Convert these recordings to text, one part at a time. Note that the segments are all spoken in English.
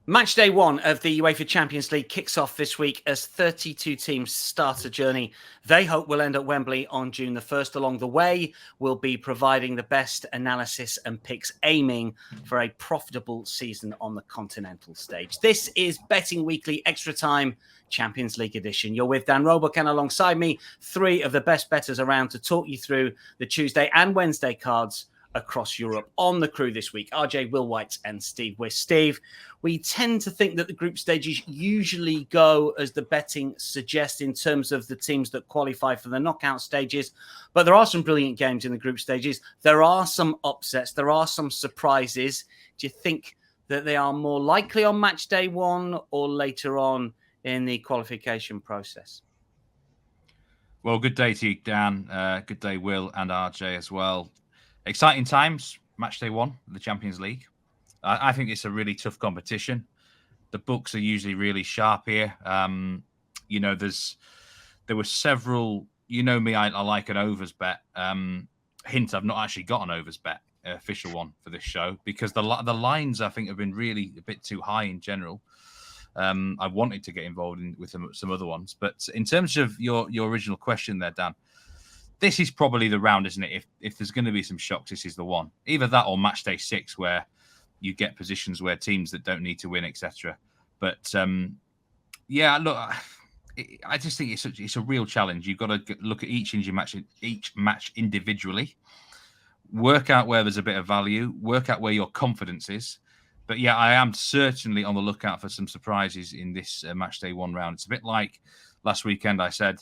Match day one of the UEFA Champions League kicks off this week as 32 teams start a journey they hope will end at Wembley on June the 1st. Along the way, we'll be providing the best analysis and picks, aiming for a profitable season on the continental stage. This is Betting Weekly Extra Time Champions League edition. You're with Dan Roebuck, and alongside me, three of the best bettors around to talk you through the Tuesday and Wednesday cards across Europe. On the crew this week, RJ, Will White and Steve Wyss. Steve, we tend to think that the group stages usually go as the betting suggests in terms of the teams that qualify for the knockout stages, but there are some brilliant games in the group stages. There are some upsets. There are some surprises. Do you think that they are more likely on match day one or later on in the qualification process? Well, good day to you, Dan. Good day, Will and RJ as well. Exciting times, match day one of the Champions League. I think it's a really tough competition. The books are usually really sharp here. There were several, me, I like an overs bet. Hint, I've not actually got an overs bet, official one for this show, because the lines, I think, have been really a bit too high in general. I wanted to get involved with some other ones. But in terms of your original question there, Dan, this is probably the round, isn't it? If there's going to be some shocks, this is the one. Either that or match day 6, where you get positions where teams that don't need to win, etc. But look, I just think it's a real challenge. You've got to look at each match individually, work out where there's a bit of value, work out where your confidence is. But yeah, I am certainly on the lookout for some surprises in this match day one round. It's a bit like last weekend. I said,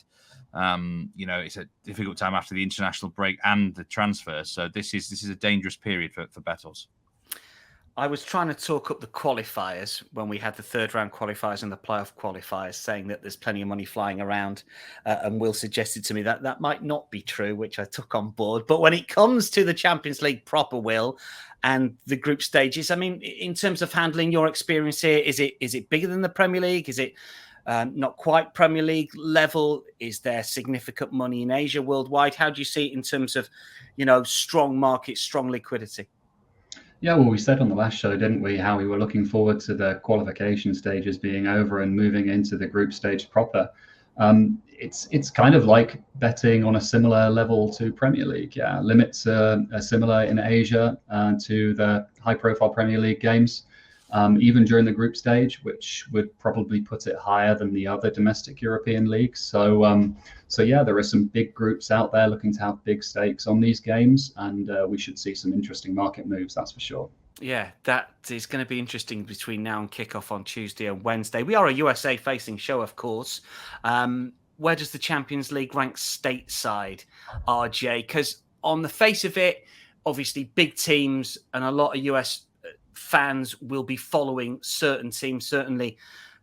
it's a difficult time after the international break and the transfers. So this is a dangerous period for bettors. I was trying to talk up the qualifiers when we had the third round qualifiers and the playoff qualifiers, saying that there's plenty of money flying around. And Will suggested to me that that might not be true, which I took on board. But when it comes to the Champions League proper, Will, and the group stages, I mean, in terms of handling your experience here, is it bigger than the Premier League? Is it not quite Premier League level? Is there significant money in Asia worldwide? How do you see it in terms of, strong markets, strong liquidity? Yeah, well, we said on the last show, didn't we, how we were looking forward to the qualification stages being over and moving into the group stage proper. It's kind of like betting on a similar level to Premier League. Yeah, limits are similar in Asia to the high-profile Premier League games, even during the group stage, which would probably put it higher than the other domestic European leagues. So yeah, there are some big groups out there looking to have big stakes on these games, and we should see some interesting market moves, that's for sure. Yeah, that is going to be interesting between now and kickoff on Tuesday and Wednesday. We are a USA-facing show, of course. Where does the Champions League rank stateside, RJ? Because on the face of it, obviously big teams and a lot of US fans will be following certain teams. Certainly,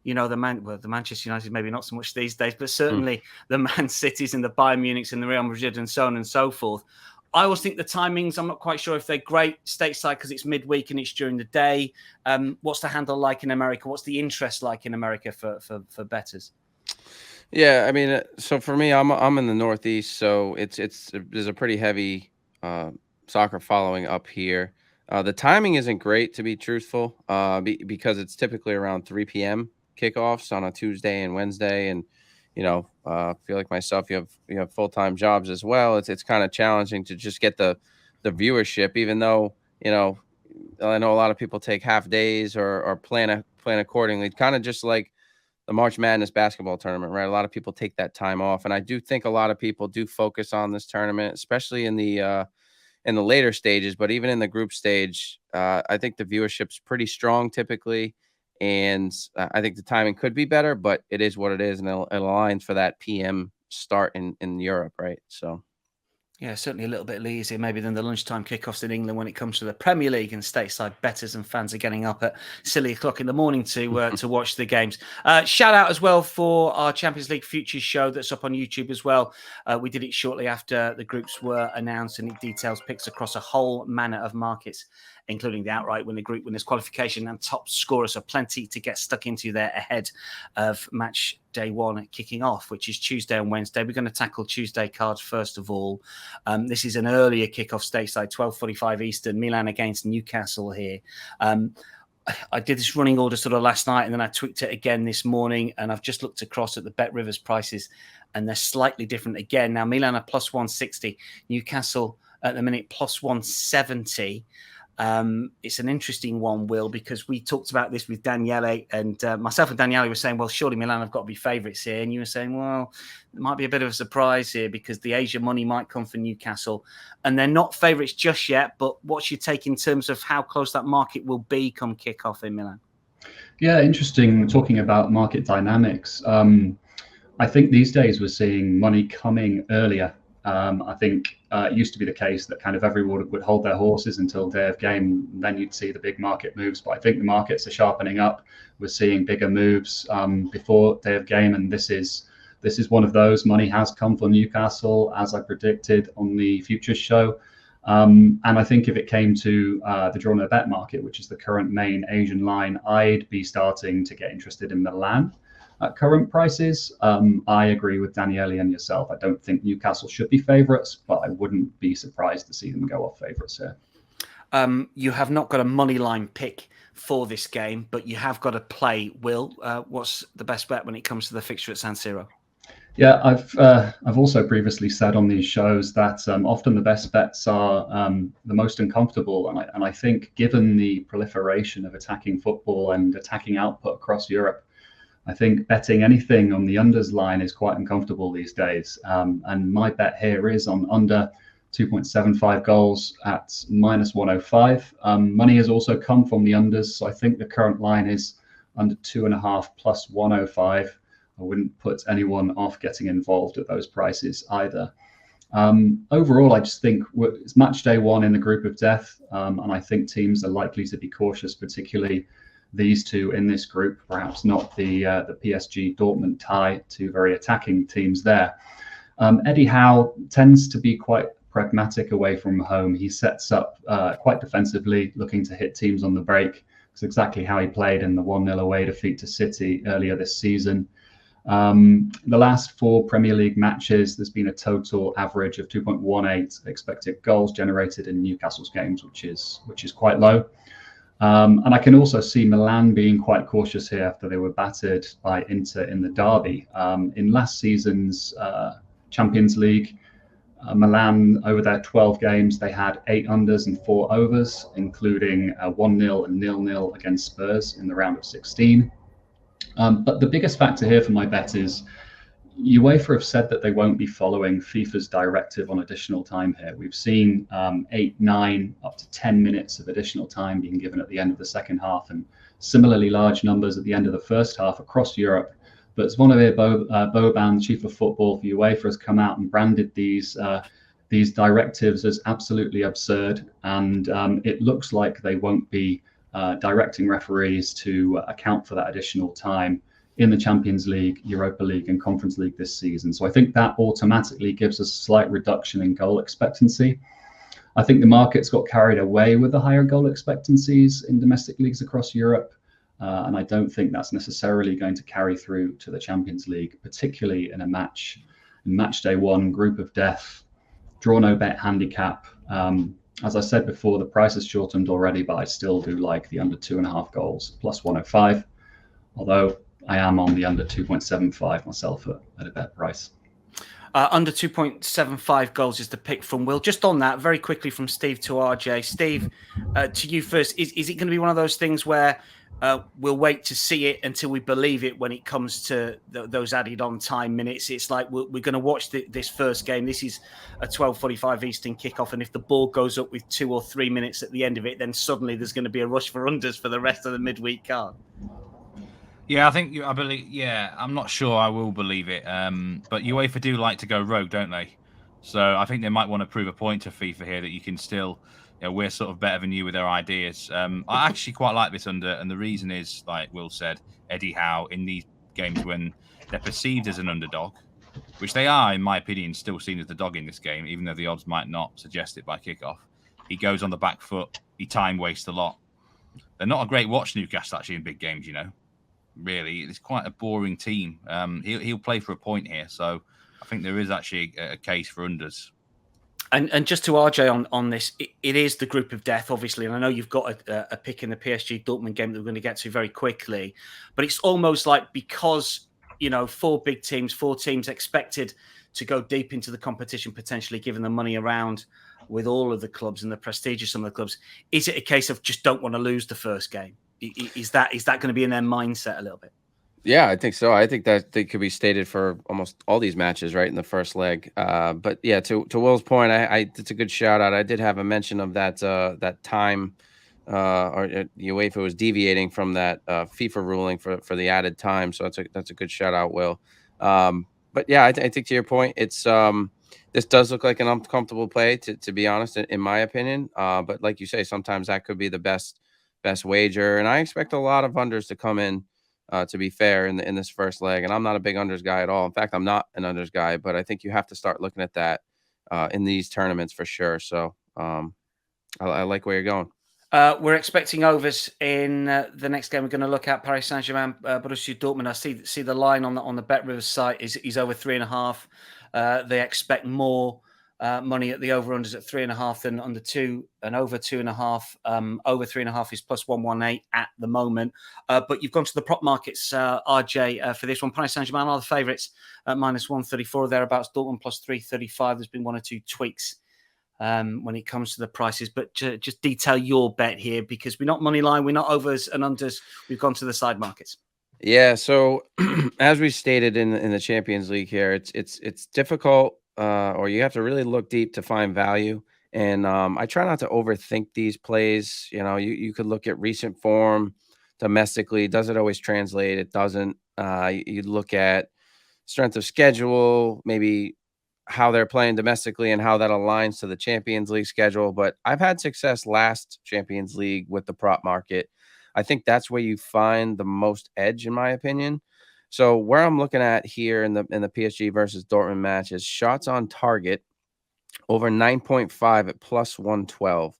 the Manchester United, maybe not so much these days, but certainly the Man Cities and the Bayern Munichs and the Real Madrid and so on and so forth. I always think the timings, I'm not quite sure if they're great stateside because it's midweek and it's during the day. What's the handle like in America? What's the interest like in America for bettors? Yeah, I mean, so for me, I'm in the Northeast, so there's a pretty heavy soccer following up here. The timing isn't great, to be truthful, because it's typically around 3 p.m. kickoffs on a Tuesday and Wednesday, and I feel like myself, you have full-time jobs as well. It's kind of challenging to just get the viewership, even though I know a lot of people take half days or plan accordingly. Kind of just like the March Madness basketball tournament, right? A lot of people take that time off, and I do think a lot of people do focus on this tournament, especially in the later stages. But even in the group stage, I think the viewership's pretty strong typically. And I think the timing could be better, but it is what it is. And it aligns for that PM start in Europe, right? So, yeah, certainly a little bit easier maybe than the lunchtime kickoffs in England when it comes to the Premier League, and stateside bettors and fans are getting up at silly o'clock in the morning to watch the games. Shout out as well for our Champions League Futures show that's up on YouTube as well. We did it shortly after the groups were announced, and it details picks across a whole manner of markets, including the outright winner, group winners, qualification and top scorers. So plenty to get stuck into there ahead of match day one kicking off, which is Tuesday and Wednesday. We're going to tackle Tuesday cards first of all. This is an earlier kickoff stateside, 12:45 Eastern, Milan against Newcastle here. I did this running order sort of last night, and then I tweaked it again this morning, and I've just looked across at the Bet Rivers prices, and they're slightly different again. Now, Milan are plus 160, Newcastle at the minute plus 170. It's an interesting one, Will, because we talked about this with Daniele, and myself and Daniele were saying, well, surely Milan have got to be favourites here. And you were saying, well, there might be a bit of a surprise here because the Asia money might come for Newcastle. And they're not favourites just yet, but what's your take in terms of how close that market will be come kick-off in Milan? Yeah, interesting talking about market dynamics. I think these days we're seeing money coming earlier. I think it used to be the case that kind of everyone would hold their horses until day of game, and then you'd see the big market moves. But I think the markets are sharpening up. We're seeing bigger moves before day of game, and this is one of those. Money has come for Newcastle, as I predicted on the futures show. And I think if it came to the draw no bet market, which is the current main Asian line, I'd be starting to get interested in Milan. At current prices, I agree with Daniele and yourself. I don't think Newcastle should be favourites, but I wouldn't be surprised to see them go off favourites here. You have not got a money line pick for this game, but you have got to play. Will, what's the best bet when it comes to the fixture at San Siro? Yeah, I've also previously said on these shows that often the best bets are the most uncomfortable, and I think given the proliferation of attacking football and attacking output across Europe, I think betting anything on the unders line is quite uncomfortable these days. And my bet here is on under 2.75 goals at minus 105. Money has also come from the unders, so I think the current line is under 2.5 plus 105. I wouldn't put anyone off getting involved at those prices either. Overall, I just think it's match day one in the group of death, and I think teams are likely to be cautious, particularly these two in this group, perhaps not the PSG Dortmund tie, two very attacking teams there. Eddie Howe tends to be quite pragmatic away from home. He sets up quite defensively, looking to hit teams on the break. It's exactly how he played in the 1-0 away defeat to City earlier this season. The last 4 Premier League matches, there's been a total average of 2.18 expected goals generated in Newcastle's games, which is quite low. And I can also see Milan being quite cautious here after they were battered by Inter in the derby. In last season's Champions League, Milan, over their 12 games, they had 8 unders and 4 overs, including 1-0 and 0-0 against Spurs in the round of 16. But the biggest factor here for my bet is UEFA have said that they won't be following FIFA's directive on additional time here. We've seen 8, 9, up to 10 minutes of additional time being given at the end of the second half, and similarly large numbers at the end of the first half across Europe. But Zvonimir Boban, chief of football for UEFA, has come out and branded these directives as absolutely absurd, and it looks like they won't be directing referees to account for that additional time in the Champions League, Europa League and Conference League this season. So I think that automatically gives us a slight reduction in goal expectancy. I think the market's got carried away with the higher goal expectancies in domestic leagues across Europe. And I don't think that's necessarily going to carry through to the Champions League, particularly in match day one, group of death, draw no bet handicap. As I said before, the price is shortened already, but I still do like the under 2.5 goals plus 105. Although I am on the under 2.75 myself at a bet price. Under 2.75 goals is the pick from Will. Just on that, very quickly from Steve to RJ. Steve, to you first. Is it going to be one of those things where we'll wait to see it until we believe it when it comes to those added on time minutes? It's like we're going to watch this first game. This is a 12:45 Eastern kickoff, and if the ball goes up with 2 or 3 minutes at the end of it, then suddenly there's going to be a rush for unders for the rest of the midweek card. Yeah, I believe. Yeah, I'm not sure I will believe it. But UEFA do like to go rogue, don't they? So I think they might want to prove a point to FIFA here that you can still, we're sort of better than you with our ideas. I actually quite like this under, and the reason is, like Will said, Eddie Howe in these games when they're perceived as an underdog, which they are, in my opinion, still seen as the dog in this game, even though the odds might not suggest it by kickoff. He goes on the back foot. He time wastes a lot. They're not a great watch, Newcastle, actually, in big games, Really, it's quite a boring team. He'll play for a point here, so I think there is actually a case for unders. And just to RJ on this, it is the group of death, obviously. And I know you've got a pick in the PSG Dortmund game that we're going to get to very quickly. But it's almost like because, 4 big teams, 4 teams expected to go deep into the competition, potentially given the money around with all of the clubs and the prestige of some of the clubs. Is it a case of just don't want to lose the first game? Is that going to be in their mindset a little bit? Yeah, I think so. I think that they could be stated for almost all these matches, right, in the first leg. But yeah, to Will's point, it's a good shout out. I did have a mention of that time, or UEFA was deviating from that FIFA ruling for the added time. So that's a good shout out, Will. But yeah, I think to your point, it's this does look like an uncomfortable play, to be honest, in my opinion. But like you say, sometimes that could be the best wager, and I expect a lot of unders to come in. To be fair, in this first leg, and I'm not a big unders guy at all. In fact, I'm not an unders guy, but I think you have to start looking at that in these tournaments for sure. So I like where you're going. We're expecting overs in the next game. We're going to look at Paris Saint-Germain, Borussia Dortmund. I see the line on the BetRivers site is over 3.5. They expect more money at the over-unders at 3.5 than under 2 and over 2.5. Over 3.5 is plus 118 at the moment. But you've gone to the prop markets, RJ, for this one. Paris Saint-Germain are the favourites at minus 134 thereabouts. Dortmund plus 335. There's been 1 or 2 tweaks when it comes to the prices. But just detail your bet here, because we're not money line, we're not overs and unders. We've gone to the side markets. Yeah. So as we stated in the Champions League here, it's difficult. Or you have to really look deep to find value. And I try not to overthink these plays. You could look at recent form domestically. Does it always translate? It doesn't. You look at strength of schedule, maybe how they're playing domestically and how that aligns to the Champions League schedule. But I've had success last Champions League with the prop market. I think that's where you find the most edge, in my opinion. So where I'm looking at here in the PSG versus Dortmund match is shots on target over 9.5 at plus 112.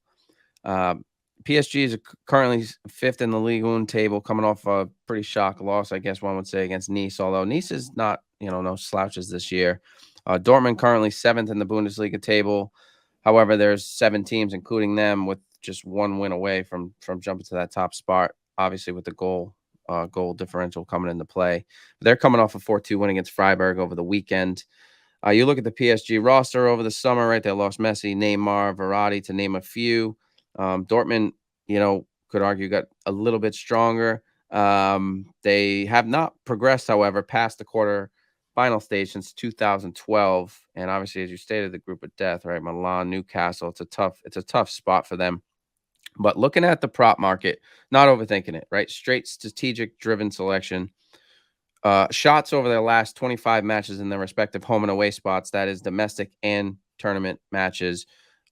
PSG is currently 5th in the Ligue 1 table, coming off a pretty shock loss, I guess one would say, against Nice. Although Nice is not, no slouches this year. Dortmund currently 7th in the Bundesliga table. However, there's 7 teams, including them, with just 1 win away from jumping to that top spot. Obviously, with the goal differential coming into play. They're coming off a 4-2 win against Freiburg over the weekend. You look at the PSG roster over the summer, right? They lost Messi, Neymar, Verratti, to name a few. Dortmund, could argue got a little bit stronger. They have not progressed, however, past the quarter-final stage since 2012. And obviously, as you stated, the group of death, right? Milan, Newcastle. It's a tough spot for them. But looking at the prop market, not overthinking it, right? Straight strategic-driven selection. Shots over their last 25 matches in their respective home and away spots, that is domestic and tournament matches,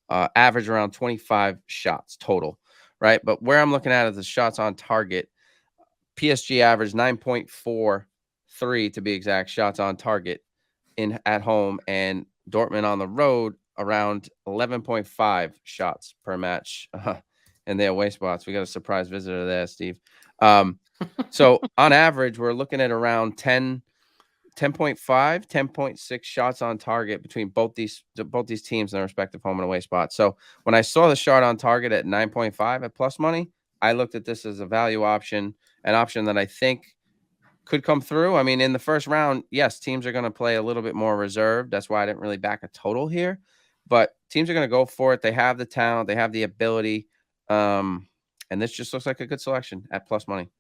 average around 25 shots total, right? But where I'm looking at is the shots on target. PSG averaged 9.43 to be exact shots on target at home, and Dortmund on the road around 11.5 shots per match. In their away spots. We got a surprise visitor there, Steve. So on average, we're looking at around 10.5, 10.6 shots on target between both these teams in their respective home and away spots. So when I saw the shot on target at 9.5 at plus money, I looked at this as a value option, an option that I think could come through. I mean, in the first round, yes, teams are going to play a little bit more reserved. That's why I didn't really back a total here. But teams are going to go for it. They have the talent. They have the ability. And this just looks like a good selection at plus money.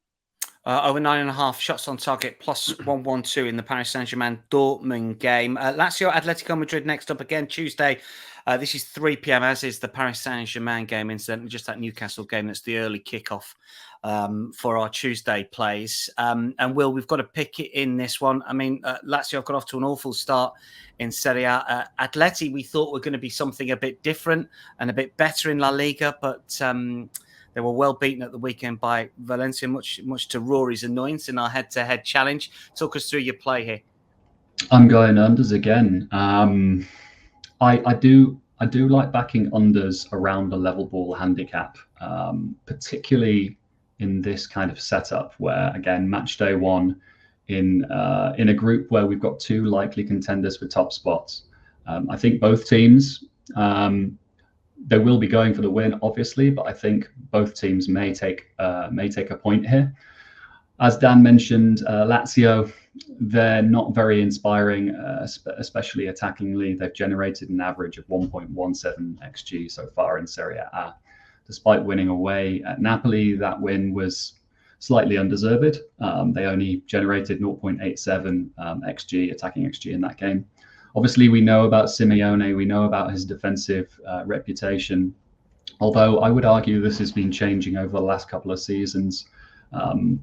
Over 9.5 shots on target, plus 112 in the Paris Saint-Germain Dortmund game. Lazio, Atletico Madrid next up again Tuesday. This is 3 p.m., as is the Paris Saint-Germain game, incidentally, just that Newcastle game. That's the early kickoff for our Tuesday plays. And Will, we've got to pick it in this one. I mean, Lazio have got off to an awful start in Serie A. Atleti, we thought were going to be something a bit different and a bit better in La Liga, but they were well beaten at the weekend by Valencia, much to Rory's annoyance in our head-to-head challenge. Talk us through your play here. I'm going unders again. I do like backing unders around the level ball handicap, particularly in this kind of setup where, again, match day 1 in a group where we've got 2 likely contenders for top spots. I think both teams, They will be going for the win, obviously, but I think both teams may take a point here. As Dan mentioned, Lazio, they're not very inspiring, especially attackingly. They've generated an average of 1.17 xG so far in Serie A, despite winning away at Napoli. That win was slightly undeserved. They only generated 0.87 xG, attacking xG in that game. Obviously, we know about Simeone. We know about his defensive reputation. Although I would argue this has been changing over the last couple of seasons.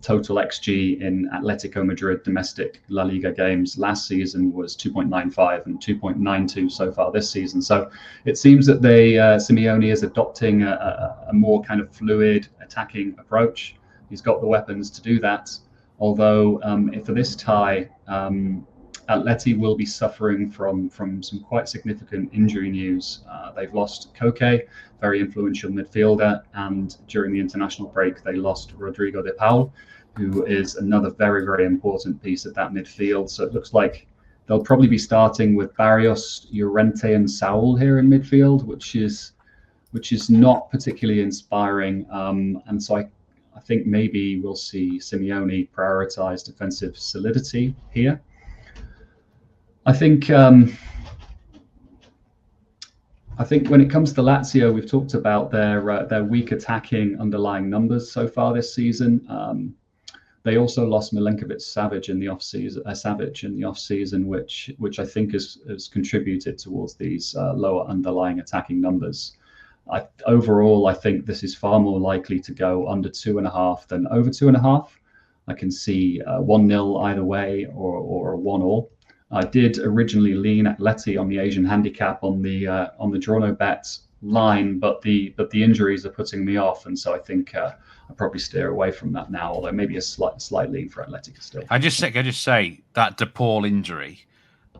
Total xG in Atletico Madrid domestic La Liga games last season was 2.95 and 2.92 so far this season. So it seems that Simeone is adopting a more kind of fluid attacking approach. He's got the weapons to do that. Although for this tie, Atleti will be suffering from some quite significant injury news. They've lost Koke, very influential midfielder, and during the international break, they lost Rodrigo de Paul, who is another very, very important piece of that midfield. So it looks like they'll probably be starting with Barrios, Llorente, and Saul here in midfield, which is not particularly inspiring. And so I think maybe we'll see Simeone prioritize defensive solidity here. I think when it comes to Lazio, we've talked about their weak attacking underlying numbers so far this season. They also lost Milinkovic-Savic in the off season, which I think has contributed towards these lower underlying attacking numbers. Overall, I think this is far more likely to go under 2.5 than over 2.5. I can see 1-0 either way or a 1-1. I did originally lean Atleti on the Asian handicap on the draw no bet line, but the injuries are putting me off, and so I think I'll probably steer away from that now. Although maybe a slight lean for Atletico still. I just say that De Paul injury,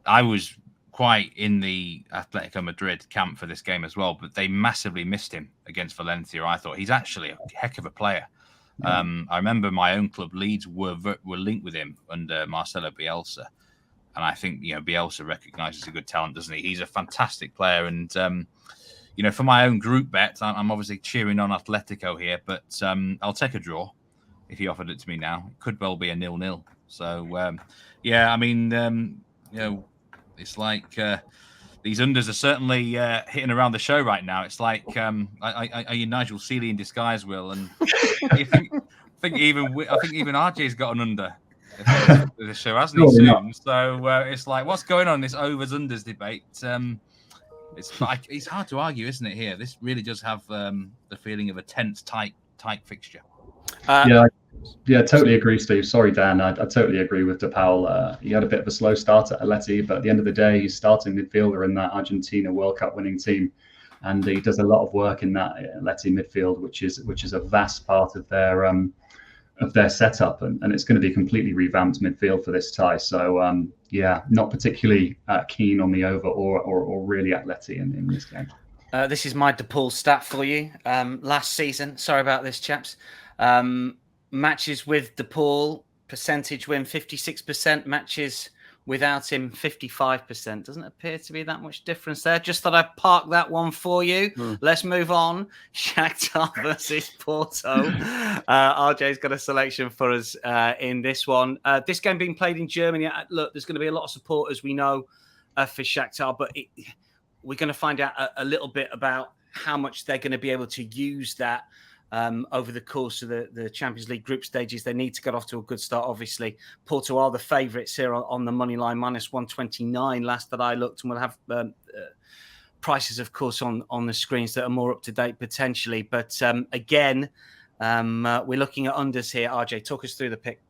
I was quite in the Atletico Madrid camp for this game as well, but they massively missed him against Valencia. I thought he's actually a heck of a player. Yeah. I remember my own club Leeds were linked with him under Marcelo Bielsa. And I think, Bielsa recognises a good talent, doesn't he? He's a fantastic player. And, for my own group bet, I'm obviously cheering on Atletico here, but I'll take a draw if he offered it to me now. It could well be a 0-0. So, it's like these unders are certainly hitting around the show right now. It's like, are you Nigel Seeley in disguise, Will? And I think even RJ's got an under. The show hasn't he soon? So it's like, what's going on in this overs unders debate? It's hard to argue, isn't it? Here, this really does have the feeling of a tense, tight fixture. Yeah, totally agree, Steve. Sorry, Dan. I totally agree with De Paul. He had a bit of a slow start at Atleti, but at the end of the day, he's starting midfielder in that Argentina World Cup winning team, and he does a lot of work in that Atleti midfield, which is a vast part of their setup, and it's going to be completely revamped midfield for this tie. So not particularly keen on the over or really Atleti in this game. This is my De Paul stat for you. Last season, sorry about this, chaps. Matches with De Paul, percentage win 56%, matches without him 55%. Doesn't appear to be that much difference there. Just thought I'd park that one for you. Let's move on. Shakhtar versus Porto. RJ's got a selection for us in this one. This game being played in Germany. Look, there's going to be a lot of supporters, we know, for Shakhtar, but we're going to find out a little bit about how much they're going to be able to use that over the course of the Champions League group stages. They need to get off to a good start, obviously. Porto are the favourites here on the money line, minus 129 last that I looked, and we'll have prices, of course, on the screens that are more up to date potentially. But again, we're looking at unders here. RJ, talk us through the pick.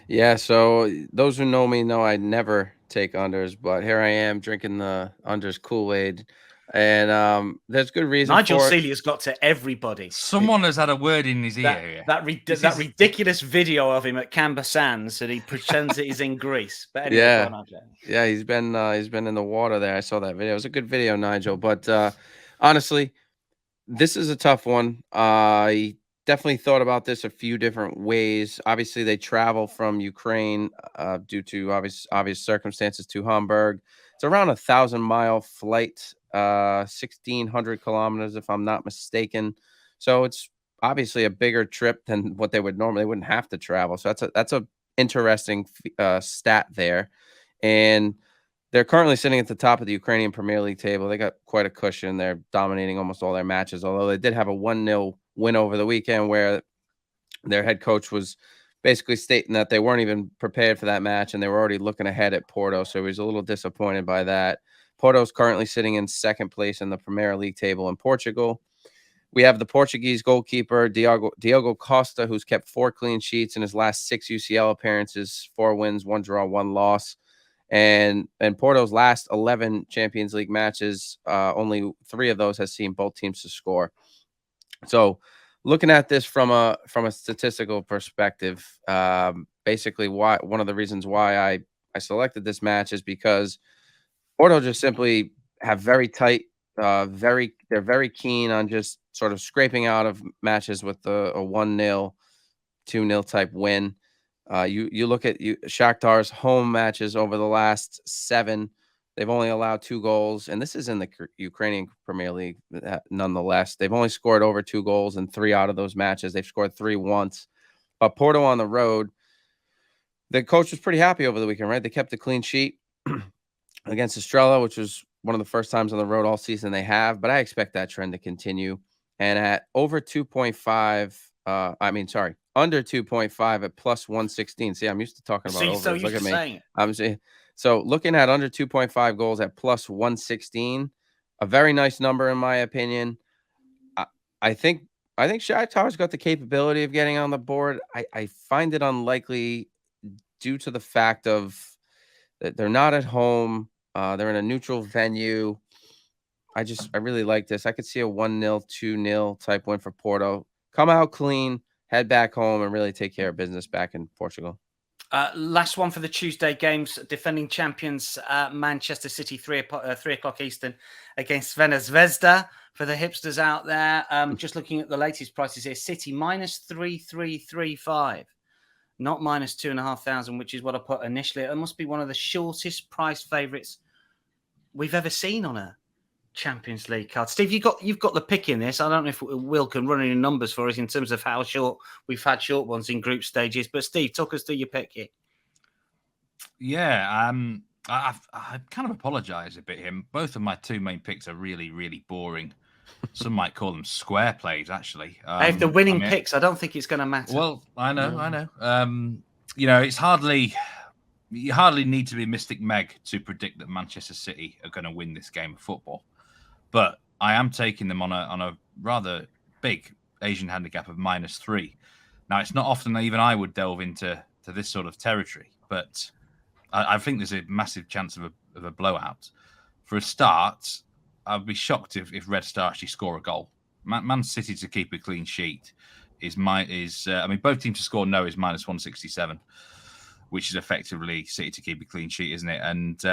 Yeah, so those who know me know I never take unders, but here I am drinking the unders Kool-Aid. And there's good reason. Nigel Seeley has got to everybody. Someone has had a word in his ear. That ridiculous video of him at Camber Sands that he pretends that he's in Greece. But anyway, yeah, he's been in the water there. I saw that video. It was a good video, Nigel. But honestly, this is a tough one. I definitely thought about this a few different ways. Obviously, they travel from Ukraine due to obvious circumstances to Hamburg. It's around 1,000-mile flight 1,600 kilometers, if I'm not mistaken. So it's obviously a bigger trip than what they wouldn't have to travel. So that's a interesting stat there. And they're currently sitting at the top of the Ukrainian Premier League table. They got quite a cushion. They're dominating almost all their matches, although they did have a 1-0 win over the weekend where their head coach was basically stating that they weren't even prepared for that match and they were already looking ahead at Porto. So he was a little disappointed by that. Porto's currently sitting in second place in the Premier League table in Portugal. We have the Portuguese goalkeeper, Diogo Costa, who's kept 4 clean sheets in his last 6 UCL appearances, 4 wins, 1 draw, 1 loss. And Porto's last 11 Champions League matches, only 3 of those has seen both teams to score. So looking at this from a statistical perspective, basically one of the reasons why I selected this match is because Porto just simply have very tight, they're very keen on just sort of scraping out of matches with a 1-0, 2-0 type win. You look at Shakhtar's home matches over the last 7, they've only allowed 2 goals, and this is in the Ukrainian Premier League. Nonetheless, they've only scored over 2 goals in 3 out of those matches. They've scored 3 once. But Porto on the road, the coach was pretty happy over the weekend, right? They kept a clean sheet against Estrella, which was one of the first times on the road all season they have. But I expect that trend to continue. And at over 2.5, under 2.5 at plus 116. See, I'm used to talking about over. Look at me. I'm saying, so looking at under 2.5 goals at plus 116, a very nice number in my opinion. I think Shakhtar's got the capability of getting on the board. I find it unlikely due to the fact of that they're not at home. They're in a neutral venue. I really like this. I could see a 1-0, 2-0 type win for Porto. Come out clean, head back home, and really take care of business back in Portugal. Last one for the Tuesday games. Defending champions Manchester City, 3 o'clock Eastern against Zvezda. For the hipsters out there, just looking at the latest prices here, City minus 3,335, not minus 2,500, which is what I put initially. It must be one of the shortest price favourites we've ever seen on a Champions League card. Steve, you've got the pick in this. I don't know if Will can run any numbers for us in terms of how short we've had short ones in group stages. But Steve, talk us through your pick here. Yeah, I kind of apologise a bit here. Both of my 2 main picks are really, really boring. Some might call them square plays, actually. If they're winning picks, I don't think it's going to matter. Well, I know. It's you hardly need to be Mystic Meg to predict that Manchester City are going to win this game of football. But I am taking them on a rather big Asian handicap of -3. Now, it's not often that even I would delve into this sort of territory, but I think there's a massive chance of a blowout. For a start, I'd be shocked if Red Star actually score a goal. Man City to keep a clean sheet both teams to score no is -167, which is effectively City to keep a clean sheet, isn't it? And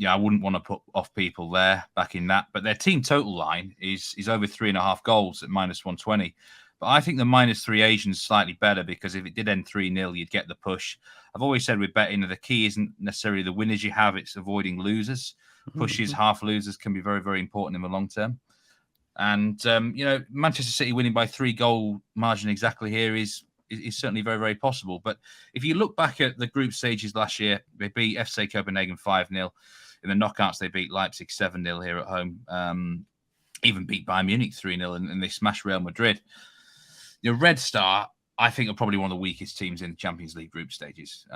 I wouldn't want to put off people there back in that. But their team total line is over 3.5 goals at -120. But I think the -3 Asian is slightly better because if it did end 3-0, you'd get the push. I've always said with betting, the key isn't necessarily the winners you have, it's avoiding losers. Pushes, half losers can be very, very important in the long term. And, Manchester City winning by 3-goal margin exactly here is certainly very, very possible. But if you look back at the group stages last year, they beat FC Copenhagen 5-0. In the knockouts, they beat Leipzig 7-0 here at home. Even beat Bayern Munich 3-0, and they smashed Real Madrid. Red Star, I think, are probably one of the weakest teams in the Champions League group stages.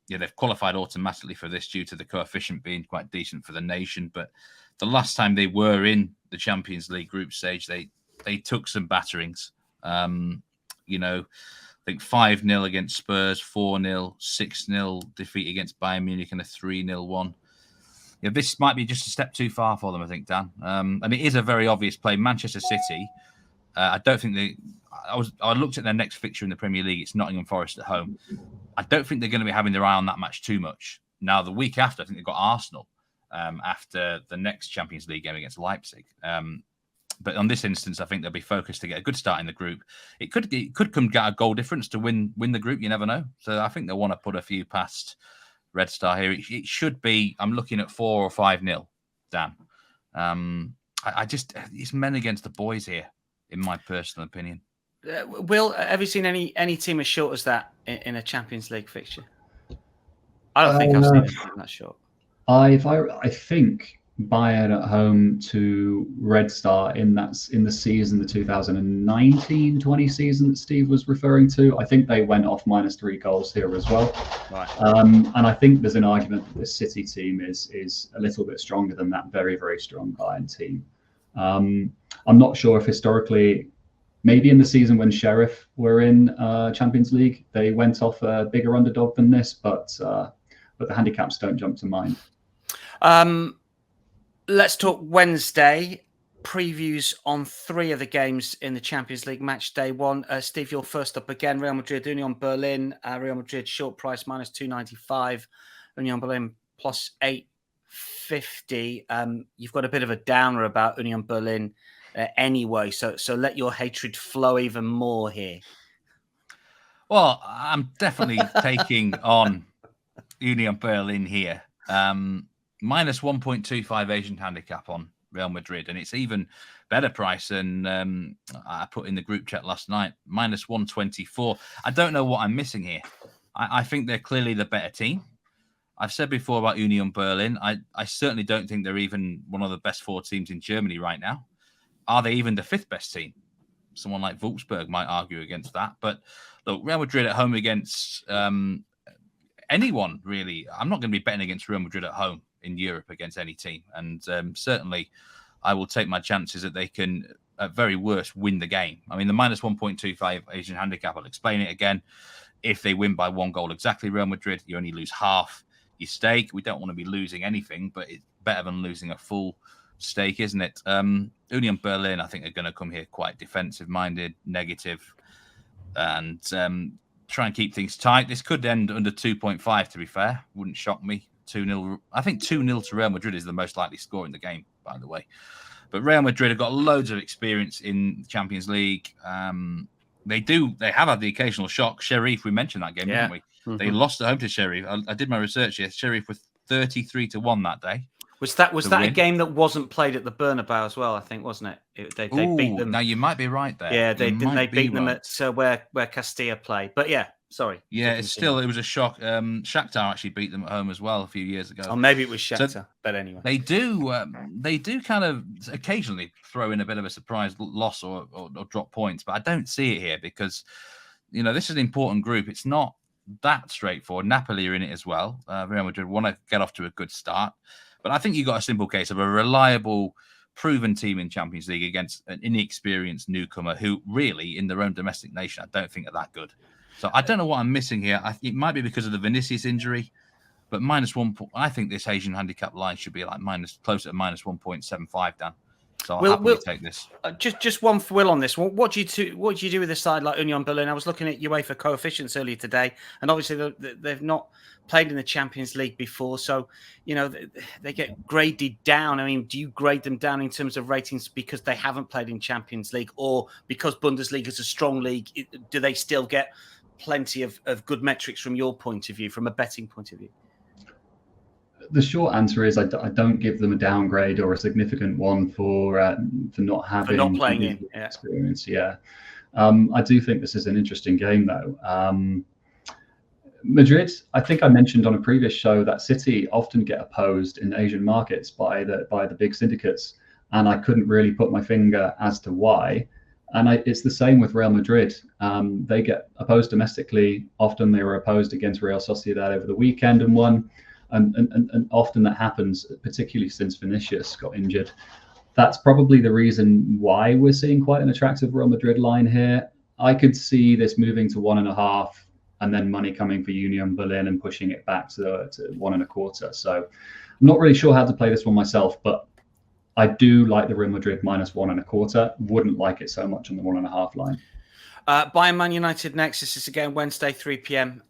They've qualified automatically for this due to the coefficient being quite decent for the nation. But the last time they were in the Champions League group stage, they took some batterings. I think 5-0 against Spurs, 4-0, 6-0 defeat against Bayern Munich, and a 3-0 one. This might be just a step too far for them, I think, Dan. And it is a very obvious play. Manchester City, I don't think I looked at their next fixture in the Premier League. It's Nottingham Forest at home. I don't think they're going to be having their eye on that match too much. Now, the week after, I think they've got Arsenal after the next Champions League game against Leipzig. But on this instance, I think they'll be focused to get a good start in the group. It could come get a goal difference to win the group. You never know. So I think they'll want to put a few past Red Star here. It should be, I'm looking at 4 or 5-0, Dan. I just it's men against the boys here, in my personal opinion. Will, have you seen any team as short as that in a Champions League fixture? I don't think I've seen anything that short. I think Bayern at home to Red Star in the season, the 2019-20 season that Steve was referring to. I think they went off -3 goals here as well. Right. And I think there's an argument that this City team is a little bit stronger than that very, very strong Bayern team. I'm not sure if historically, maybe in the season when Sheriff were in Champions League, they went off a bigger underdog than this, but the handicaps don't jump to mind. Let's talk Wednesday. Previews on 3 of the games in the Champions League match day 1. Steve, you're first up again. Real Madrid, Union Berlin. Real Madrid short price -295. Union Berlin +850. You've got a bit of a downer about Union Berlin anyway, so let your hatred flow even more here. Well, I'm definitely taking on Union Berlin here. -1.25 Asian handicap on Real Madrid, and it's even better price than I put in the group chat last night, -124. I don't know what I'm missing here. I think they're clearly the better team. I've said before about Union Berlin, I certainly don't think they're even one of the best 4 teams in Germany right now. Are they even the 5th best team? Someone like Wolfsburg might argue against that. But look, Real Madrid at home against anyone, really. I'm not going to be betting against Real Madrid at home in Europe against any team. And certainly I will take my chances that they can, at very worst, win the game. I mean, the -1.25 Asian handicap, I'll explain it again. If they win by 1 goal exactly, Real Madrid, you only lose half your stake. We don't want to be losing anything, but it's better than losing a full stake, isn't it? Union Berlin, I think, are going to come here quite defensive-minded, negative, and try and keep things tight. This could end under 2.5, to be fair. Wouldn't shock me. 2-0. I think 2-0 to Real Madrid is the most likely score in the game, by the way. But Real Madrid have got loads of experience in the Champions League. They have had the occasional shock. Sheriff, we mentioned that game, didn't we? Mm-hmm. They lost at home to Sheriff. I did my research here. Sheriff was 33-1 that day. Was that a game that wasn't played at the Bernabeu as well? I think, wasn't it? They beat them. Now you might be right there. Yeah, they beat them at where Castilla played. But yeah, sorry. Yeah, it was a shock. Shakhtar actually beat them at home as well a few years ago. Oh, maybe it was Shakhtar. So but anyway, they do kind of occasionally throw in a bit of a surprise loss or drop points, but I don't see it here because this is an important group. It's not that straightforward. Napoli are in it as well. Real Madrid want to get off to a good start. But I think you got a simple case of a reliable, proven team in Champions League against an inexperienced newcomer who really, in their own domestic nation, I don't think are that good. So I don't know what I'm missing here. It might be because of the Vinicius injury, but -1. I think this Asian handicap line should be like closer to -1.75, Dan. So I'll happily take this. Just one for Will on this. What do you do with a side like Union Berlin? I was looking at UEFA coefficients earlier today, and obviously they've not played in the Champions League before, so they get graded down. I mean, do you grade them down in terms of ratings because they haven't played in Champions League, or because Bundesliga is a strong league? Do they still get plenty of good metrics from your point of view, from a betting point of view? The short answer is I don't give them a downgrade or a significant one for not having playing in experience. Yeah, I do think this is an interesting game though. Madrid, I think I mentioned on a previous show that City often get opposed in Asian markets by the big syndicates, and I couldn't really put my finger as to why. And it's the same with Real Madrid. They get opposed domestically. Often they were opposed against Real Sociedad over the weekend and won. And often that happens, particularly since Vinicius got injured. That's probably the reason why we're seeing quite an attractive Real Madrid line here. I could see this moving to 1.5 and then money coming for Union Berlin and pushing it back to 1.25. So I'm not really sure how to play this one myself, but I do like the Real Madrid -1.25. Wouldn't like it so much on the 1.5 line. Bayern Man United next. This is again Wednesday, 3 p.m.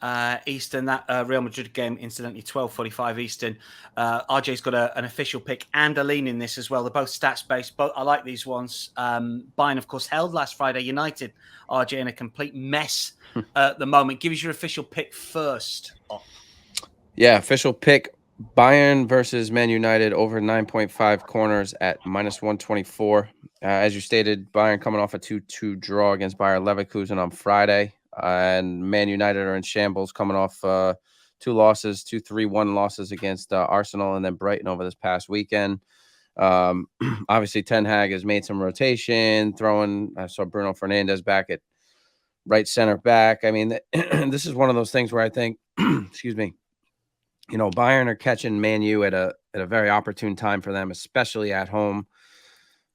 Eastern. That Real Madrid game, incidentally, 12:45 Eastern. RJ's got an official pick and a lean in this as well. They're both stats based. Both I like these ones. Bayern, of course, held last Friday. United, RJ, in a complete mess at the moment. Give us your official pick first. Yeah, official pick. Bayern versus Man United over 9.5 corners at -124. As you stated, Bayern coming off a 2-2 draw against Bayer Leverkusen on Friday, and Man United are in shambles, coming off 2 losses, 2 3-1 losses against Arsenal and then Brighton over this past weekend. Obviously, Ten Hag has made some rotation, I saw Bruno Fernandes back at right center back. I mean, this is one of those things where I think, excuse me, Bayern are catching Man U at a very opportune time for them, especially at home.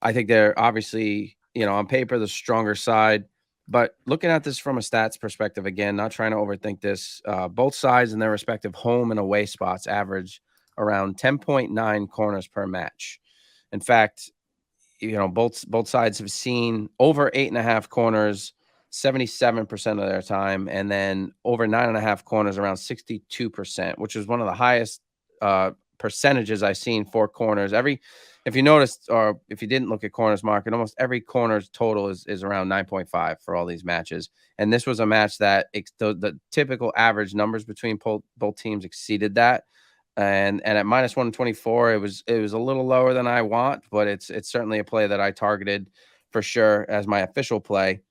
I think they're obviously, on paper, the stronger side. But looking at this from a stats perspective, again, not trying to overthink this, both sides in their respective home and away spots average around 10.9 corners per match. In fact, both sides have seen over 8.5 corners 77% of their time, and then over 9.5 corners around 62%, which is one of the highest percentages I've seen for corners. If you noticed, or if you didn't look at corners market, almost every corners total is around 9.5 for all these matches. And this was a match that the typical average numbers between both teams exceeded that. And at -124, it was a little lower than I want, but it's certainly a play that I targeted for sure as my official play.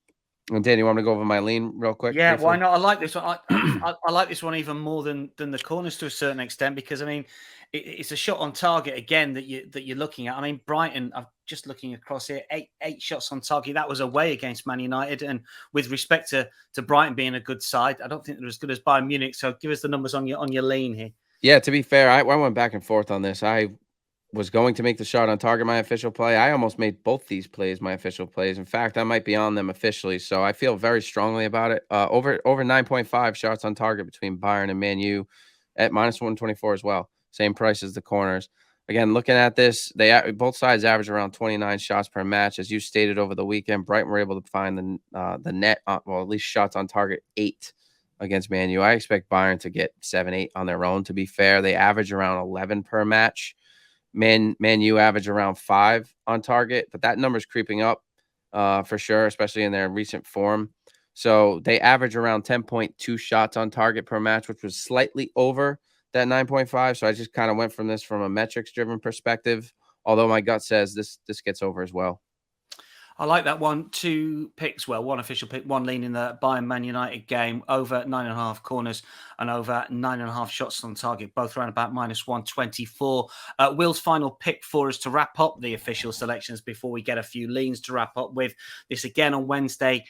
And Dan, you want me to go over my lean real quick? Yeah, briefly? why not? I like this one. I like this one even more than the corners to a certain extent, because I mean, it's a shot on target again that you're looking at. I mean, Brighton. I'm just looking across here. Eight shots on target. That was away against Man United, and with respect to Brighton being a good side, I don't think they're as good as Bayern Munich. So give us the numbers on your lean here. Yeah, to be fair, I went back and forth on this. I was going to make the shot on target my official play. I almost made both these plays my official plays. In fact, I might be on them officially, so I feel very strongly about it. Over 9.5 shots on target between Bayern and Man U at -124 as well. Same price as the corners. Again, looking at this, both sides average around 29 shots per match. As you stated over the weekend, Brighton were able to find the net, at least shots on target 8 against Man U. I expect Bayern to get 7, 8 on their own. To be fair, they average around 11 per match. Man U average around 5 on target, but that number's creeping up for sure, especially in their recent form. So they average around 10.2 shots on target per match, which was slightly over that 9.5. So I just kind of went from a metrics-driven perspective, although my gut says this gets over as well. I like that one. 2 picks, one official pick, 1 lean in the Bayern Man United game, over 9.5 corners and over 9.5 shots on target, both around about -124. Will's final pick for us to wrap up the official selections before we get a few leans to wrap up with. This again on Wednesday,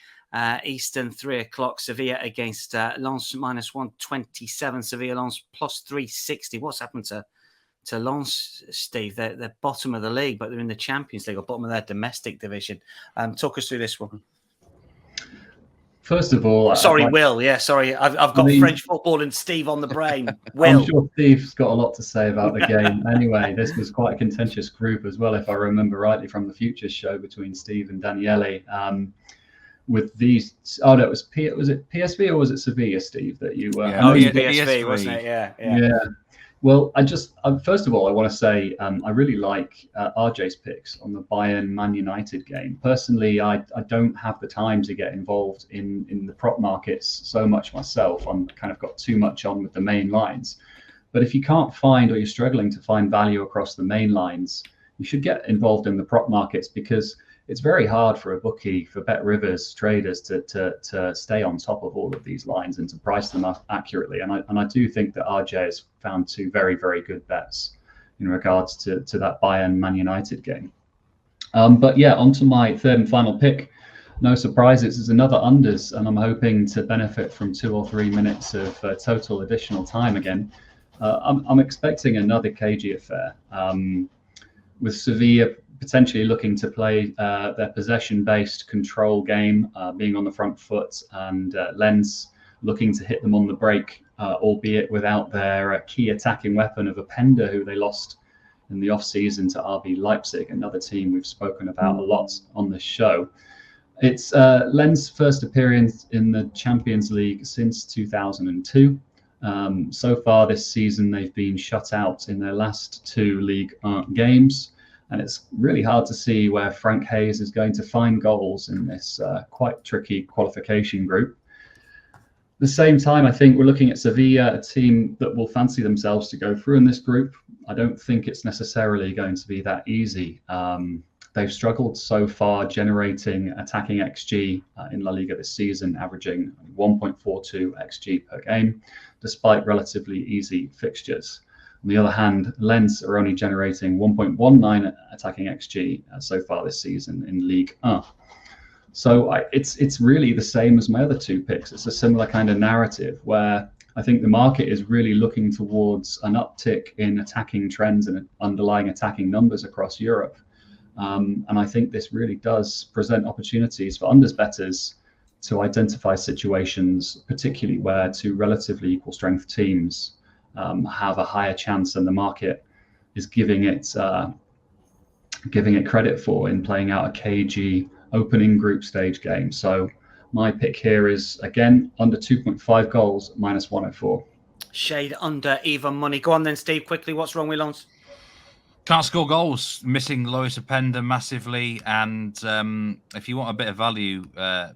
Eastern, 3 o'clock, Sevilla against Lens, -127. Sevilla, Lens, +360. What's happened to Lens, Steve? They're bottom of the league, but they're in the Champions League, or bottom of their domestic division. Talk us through this one. First of all, sorry, Will. Yeah, sorry, I've got French football and Steve on the brain. Will. I'm sure Steve's got a lot to say about the game. Anyway, this was quite a contentious group as well, if I remember rightly from the Futures show between Steve and Daniele. With these, no, was it PSV or was it Sevilla, Steve? That you were? PSV, wasn't it? Yeah. Well, first of all, I want to say I really like RJ's picks on the Bayern Man United game. Personally, I don't have the time to get involved in the prop markets so much myself. I'm kind of got too much on with the main lines. But if you can't find, or you're struggling to find value across the main lines, you should get involved in the prop markets, because it's very hard for a bookie, for Bet Rivers traders to stay on top of all of these lines and to price them up accurately. And I do think that RJ has found 2 very, very good bets in regards to that Bayern Man United game. But yeah, on to my third and final pick. No surprises, it's another unders, and I'm hoping to benefit from 2 or 3 minutes of total additional time again. I'm expecting another cagey affair, with Sevilla potentially looking to play their possession-based control game, being on the front foot, and Lens looking to hit them on the break, albeit without their key attacking weapon of Openda, who they lost in the off-season to RB Leipzig, another team we've spoken about a lot on this show. It's Lens' first appearance in the Champions League since 2002. So far this season, they've been shut out in their last 2 league games. And it's really hard to see where Frank Hayes is going to find goals in this quite tricky qualification group. the same time, I think we're looking at Sevilla, a team that will fancy themselves to go through in this group. I don't think it's necessarily going to be that easy. They've struggled so far generating attacking XG in La Liga this season, averaging 1.42 XG per game, despite relatively easy fixtures. On the other hand, Lens are only generating 1.19 attacking XG so far this season in Ligue 1. So it's really the same as my other two picks. It's a similar kind of narrative where I think the market is really looking towards an uptick in attacking trends and underlying attacking numbers across Europe. And I think this really does present opportunities for unders bettors to identify situations, particularly where two relatively equal strength teams have a higher chance than the market is giving it credit for in playing out a cagey opening group stage game. So my pick here is, again, under 2.5 goals, minus 104. Shade under even money. Go on then, Steve, quickly. What's wrong with Lens? Can't score goals, missing Lois Openda massively. And if you want a bit of value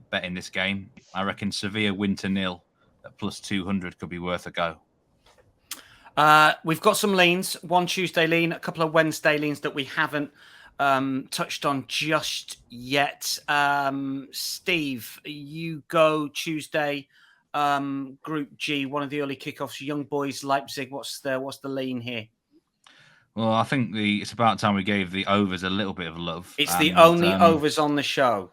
betting this game, I reckon Sevilla win to 0 at plus 200 could be worth a go. We've got some leans, one Tuesday lean, a couple of Wednesday leans that we haven't touched on just yet. Steve, you go Tuesday, Group G, one of the early kickoffs, Young Boys, Leipzig. What's the lean here? Well, I think it's about time we gave the overs a little bit of love. It's the only overs on the show.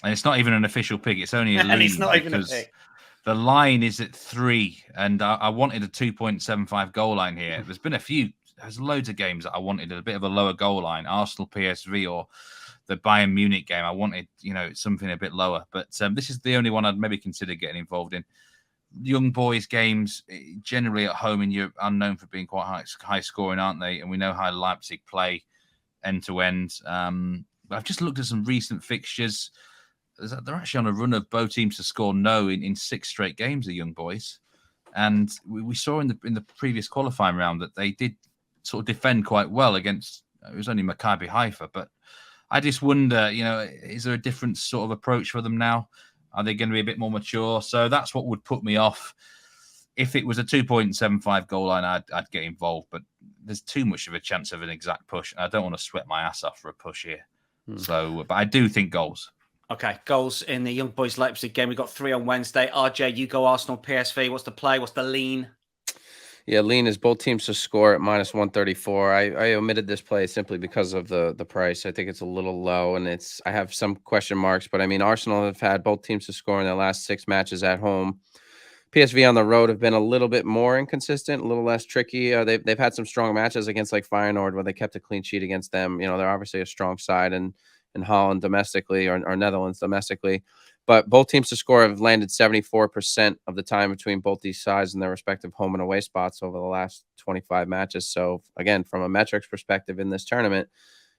And it's not even an official pick. It's only a lean. And it's not even a pick. The line is at 3, and I wanted a 2.75 goal line here. There's loads of games that I wanted a bit of a lower goal line. Arsenal, PSV, or the Bayern Munich game. I wanted, something a bit lower. But this is the only one I'd maybe consider getting involved in. Young boys games, generally at home in Europe, are known for being quite high scoring, aren't they? And we know how Leipzig play end to end. I've just looked at some recent fixtures. They're actually on a run of both teams to score no in 6 straight games, the young boys. And we saw in the previous qualifying round that they did sort of defend quite well against, it was only Maccabi Haifa. But I just wonder, is there a different sort of approach for them now? Are they going to be a bit more mature? So that's what would put me off. If it was a 2.75 goal line, I'd get involved. But there's too much of a chance of an exact push. And I don't want to sweat my ass off for a push here. So, but I do think goals. Okay, goals in the Young Boys Leipzig game. We've got 3 on Wednesday. RJ, you go Arsenal, PSV. What's the play? What's the lean? Yeah, lean is both teams to score at minus 134. I omitted this play simply because of the price. I think it's a little low, and I have some question marks. But I mean, Arsenal have had both teams to score in their last 6 matches at home. PSV on the road have been a little bit more inconsistent, a little less tricky. They've had some strong matches against like Feyenoord where they kept a clean sheet against them. They're obviously a strong side in Holland domestically or Netherlands domestically. But both teams to score have landed 74% of the time between both these sides in their respective home and away spots over the last 25 matches. So again, from a metrics perspective in this tournament,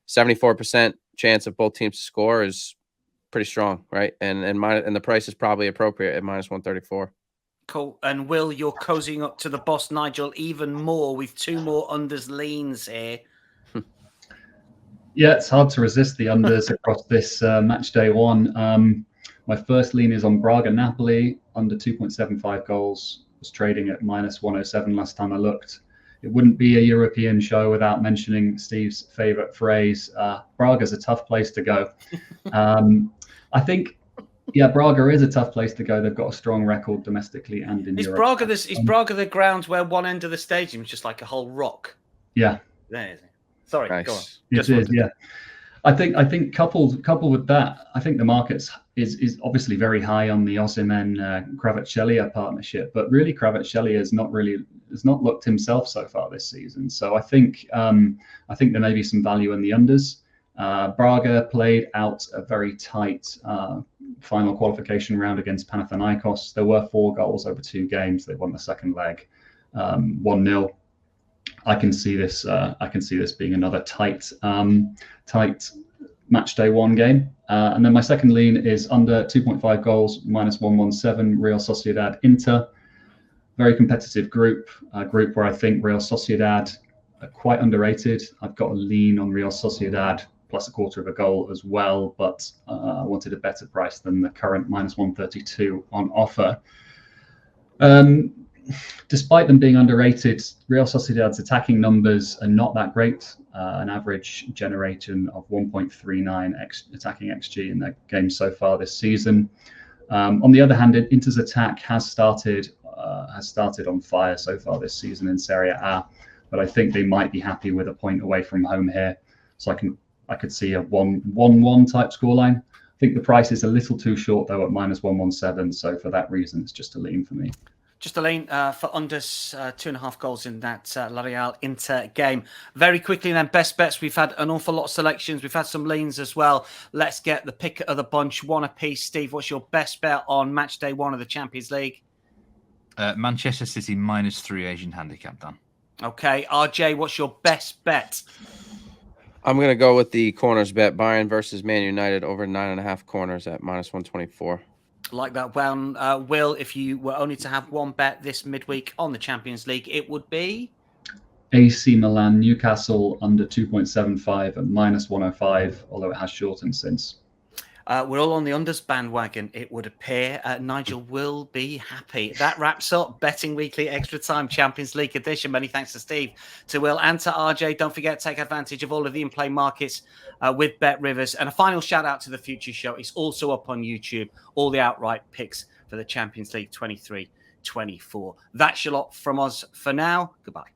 74% chance of both teams to score is pretty strong, right? And the price is probably appropriate at minus 134. Cool. And Will, you're cozying up to the boss, Nigel, even more with 2 more unders leans here. Yeah, it's hard to resist the unders across this match day one. My first lean is on Braga Napoli, under 2.75 goals. Was trading at minus 107 last time I looked. It wouldn't be a European show without mentioning Steve's favorite phrase. Braga's a tough place to go. I think, Braga is a tough place to go. They've got a strong record domestically and in Europe. Is Braga the ground where one end of the stadium is just like a whole rock? Yeah. There is it. Sorry, nice. Go on. It is, yeah. I think coupled with that, I think the market is obviously very high on the Osimhen Kvaratskhelia partnership, but really Kvaratskhelia has not looked himself so far this season. So I think there may be some value in the unders. Braga played out a very tight final qualification round against Panathinaikos. There were 4 goals over 2 games. They won the second leg 1-0. I can see this being another tight match day 1 game. And then my second lean is under 2.5 goals, minus 117, Real Sociedad Inter. Very competitive group, a group where I think Real Sociedad are quite underrated. I've got a lean on Real Sociedad plus a quarter of a goal as well, but I wanted a better price than the current minus 132 on offer. Despite them being underrated, Real Sociedad's attacking numbers are not that great. An average generation of 1.39 attacking XG in their games so far this season. On the other hand, Inter's attack has started on fire so far this season in Serie A, but I think they might be happy with a point away from home here. So I could see a 1-1 type scoreline. I think the price is a little too short though at -117. So for that reason, it's just a lean for me. Just a lane for unders, 2.5 goals in that La Real Inter game. Very quickly then, best bets. We've had an awful lot of selections. We've had some leans as well. Let's get the pick of the bunch, one apiece. Steve, what's your best bet on match day 1 of the Champions League? Manchester City -3 Asian handicap, Dan. Okay, RJ, what's your best bet? I'm going to go with the corners bet. Bayern versus Man United over 9.5 corners at -124. Like that one. Will, if you were only to have one bet this midweek on the Champions League, it would be? AC Milan, Newcastle under 2.75 at -105, although it has shortened since. We're all on the unders bandwagon, it would appear. Nigel will be happy. That wraps up Betting Weekly Extra Time Champions League edition. Many thanks to Steve, to Will, and to RJ. Don't forget to take advantage of all of the in-play markets with Bet Rivers. And a final shout out to the Future Show. It's also up on YouTube. All the outright picks for the Champions League 23-24. That's a lot from us for now. Goodbye.